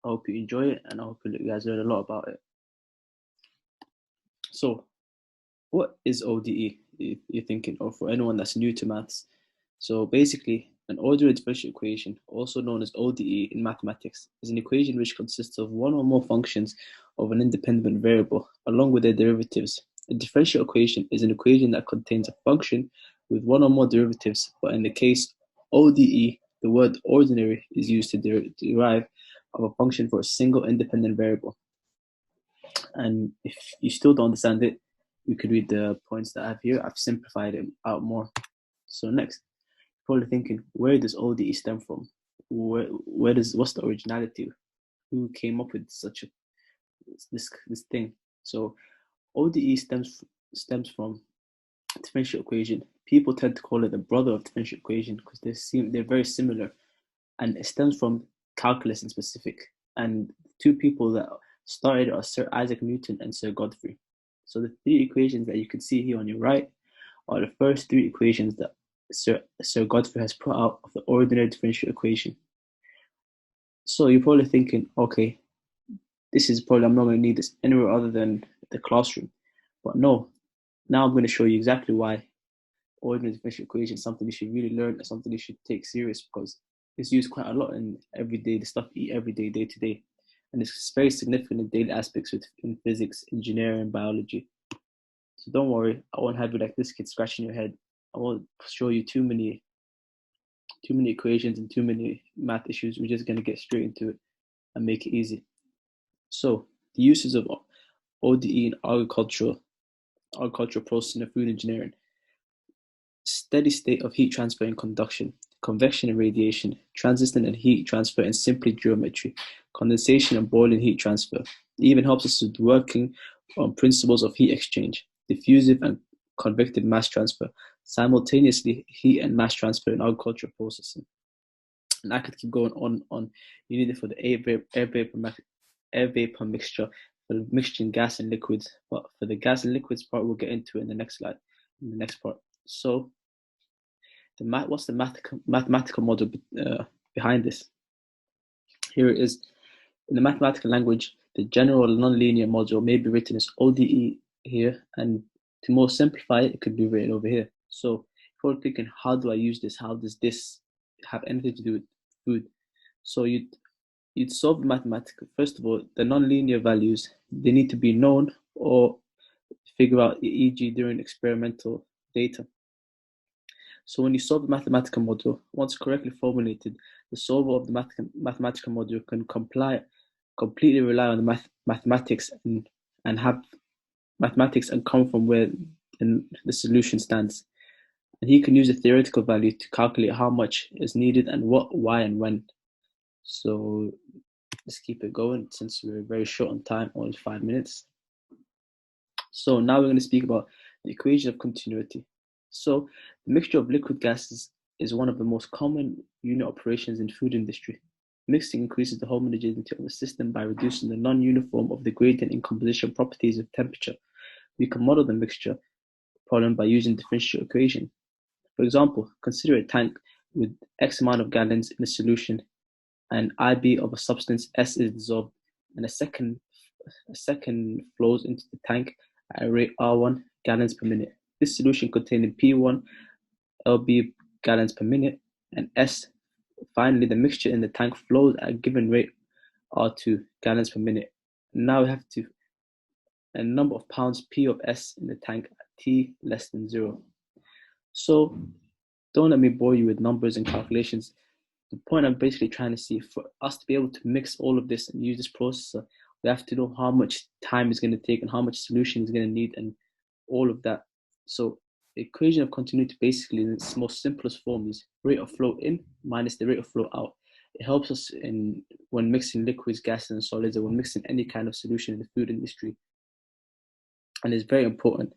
I hope you enjoy it and I hope you guys learn a lot about it. So, what is ODE? If you're thinking, or for anyone that's new to maths. So, basically, an ordinary differential equation, also known as ODE in mathematics, is an equation which consists of one or more functions of an independent variable along with their derivatives. A differential equation is an equation that contains a function with one or more derivatives, but in the case ODE, the word ordinary is used to derive of a function for a single independent variable. And if you still don't understand it, you could read the points that I have here. I've simplified it out more. So next, you're probably thinking, where does ODE stem from? What's the originality? Who came up with such a this thing? So ODE stems from differential equation. People tend to call it the brother of differential equation because they're very similar, and it stems from calculus in specific. And two people that started are Sir Isaac Newton and Sir Godfrey. So the three equations that you can see here on your right are the first three equations that Sir Godfrey has put out of the ordinary differential equation. So you're probably thinking, okay, I'm not going to need this anywhere other than the classroom. But no, now I'm going to show you exactly why ordinary differential equation is something you should really learn and something you should take serious because it's used quite a lot in everyday, the stuff you eat every day, day to day. And it's very significant in daily aspects in physics, engineering, biology. So don't worry, I won't have you like this kid scratching your head. I won't show you too many equations and too many math issues. We're just gonna get straight into it and make it easy. So the uses of ODE in agricultural processing and food engineering. Steady state of heat transfer and conduction, convection and radiation, transistor and heat transfer and simple geometry, condensation and boiling heat transfer. It even helps us with working on principles of heat exchange, diffusive and convective mass transfer, simultaneously heat and mass transfer in agricultural processing. And I could keep going on. You need it for the air vapor mixture, for the mixture in gas and liquids. But for the gas and liquids part, we'll get into it in the next slide, in the next part. So what's the mathematical model behind this? Here it is. In the mathematical language, the general nonlinear module may be written as ODE here, and to more simplify it, it could be written over here. So if you're thinking, how do I use this? How does this have anything to do with food? So you'd solve the mathematical. First of all, the nonlinear values, they need to be known or figure out, e.g. during experimental data. So when you solve the mathematical module, once correctly formulated, the solver of the mathematical module can completely rely on the mathematics and have mathematics and come from where the solution stands. And he can use the theoretical value to calculate how much is needed and what, why, and when. So let's keep it going since we're very short on time, only 5 minutes. So now we're going to speak about the equation of continuity. So the mixture of liquid gases is one of the most common unit operations in food industry. Mixing increases the homogeneity of a system by reducing the non-uniform of the gradient in composition properties of temperature. We can model the mixture problem by using differential equation. For example, consider a tank with X amount of gallons in a solution and IB of a substance S is dissolved and a second flows into the tank at a rate R1 gallons per minute. This solution containing P1 LB gallons per minute and S. Finally, the mixture in the tank flows at a given rate R2 gallons per minute. Now we have to a number of pounds P of S in the tank at T less than 0. So don't let me bore you with numbers and calculations. The point I'm basically trying to see, for us to be able to mix all of this and use this processor, we have to know how much time it's going to take and how much solution it's going to need and all of that. So the equation of continuity basically in its most simplest form is rate of flow in minus the rate of flow out. It helps us when mixing liquids, gases, and solids, or when mixing any kind of solution in the food industry. And it's very important.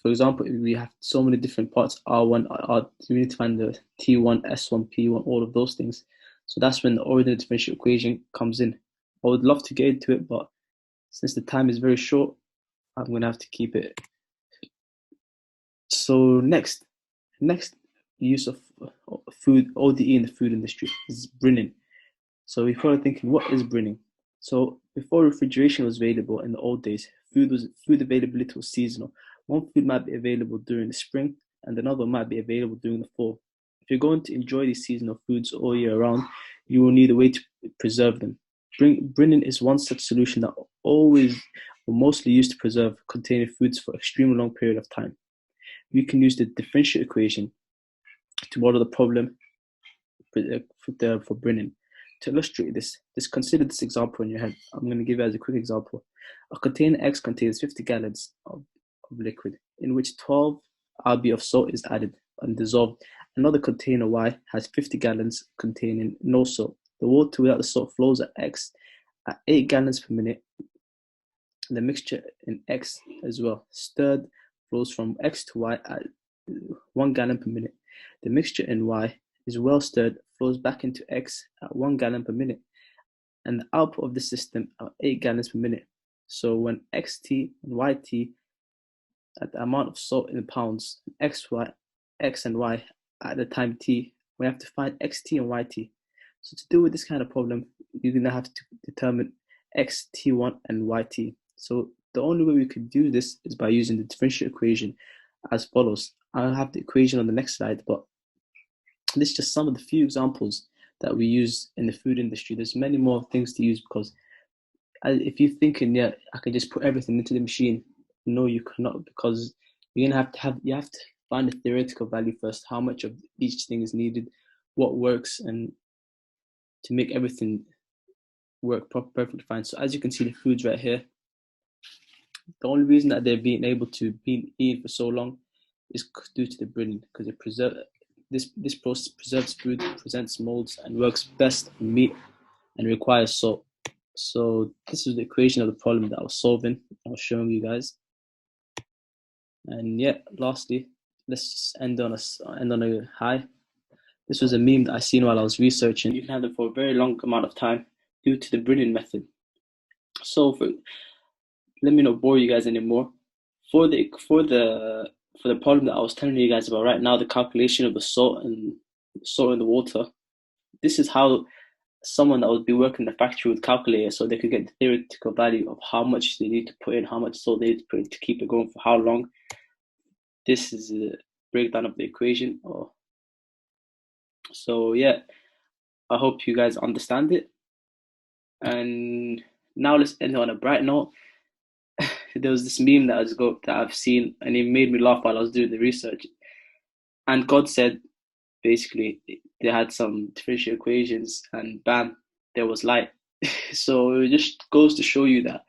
For example, we have so many different parts, R1, R, we need to find the T1, S1, P1, all of those things. So that's when the ordinary differential equation comes in. I would love to get into it, but since the time is very short, I'm going to have to keep it. So next use of food, ODE in the food industry is brilliant. So we're probably thinking, what is brinning? So before refrigeration was available in the old days, food availability was seasonal. One food might be available during the spring, and another might be available during the fall. If you're going to enjoy these seasonal foods all year round, you will need a way to preserve them. Brinning is one such solution that always or mostly used to preserve containing foods for extremely long period of time. We can use the differential equation to model the problem for brinning. To illustrate this, just consider this example in your head. I'm going to give you as a quick example. A container X contains 50 gallons of liquid, in which 12 RB of salt is added and dissolved. Another container Y has 50 gallons containing no salt. The water without the salt flows at X at 8 gallons per minute. The mixture in X as well, stirred, flows from X to Y at 1 gallon per minute. The mixture in Y is well stirred, flows back into X at 1 gallon per minute, and the output of the system are 8 gallons per minute. So when XT and YT at the amount of salt in pounds, X and Y at the time T, we have to find XT and YT. So to deal with this kind of problem, you're going to have to determine XT1 and YT. So the only way we could do this is by using the differential equation as follows. I'll have the equation on the next slide, but this is just some of the few examples that we use in the food industry. There's many more things to use because if you're thinking, yeah, I can just put everything into the machine, no, you cannot, because you're gonna you have to find the theoretical value first, how much of each thing is needed, what works, and to make everything work perfectly fine. So as you can see, the foods right here, the only reason that they're being able to be eaten for so long is due to the brinning, because it this process preserves food, presents molds, and works best on meat and requires salt. So this is the equation of the problem that I was solving. I was showing you guys. And yeah, lastly, let's end on a high. This was a meme that I seen while I was researching. You can have them for a very long amount of time due to the brinning method. So let me not bore you guys anymore. For the problem that I was telling you guys about right now, the calculation of the salt in the water. This is how someone that would be working in the factory would calculate it, so they could get the theoretical value of how much they need to put in, how much salt they need to put in to keep it going for how long. This is a breakdown of the equation. So yeah, I hope you guys understand it. And now let's end on a bright note. There was this meme that I've seen, and it made me laugh while I was doing the research. And God said, basically, they had some differential equations, and bam, there was light. So it just goes to show you that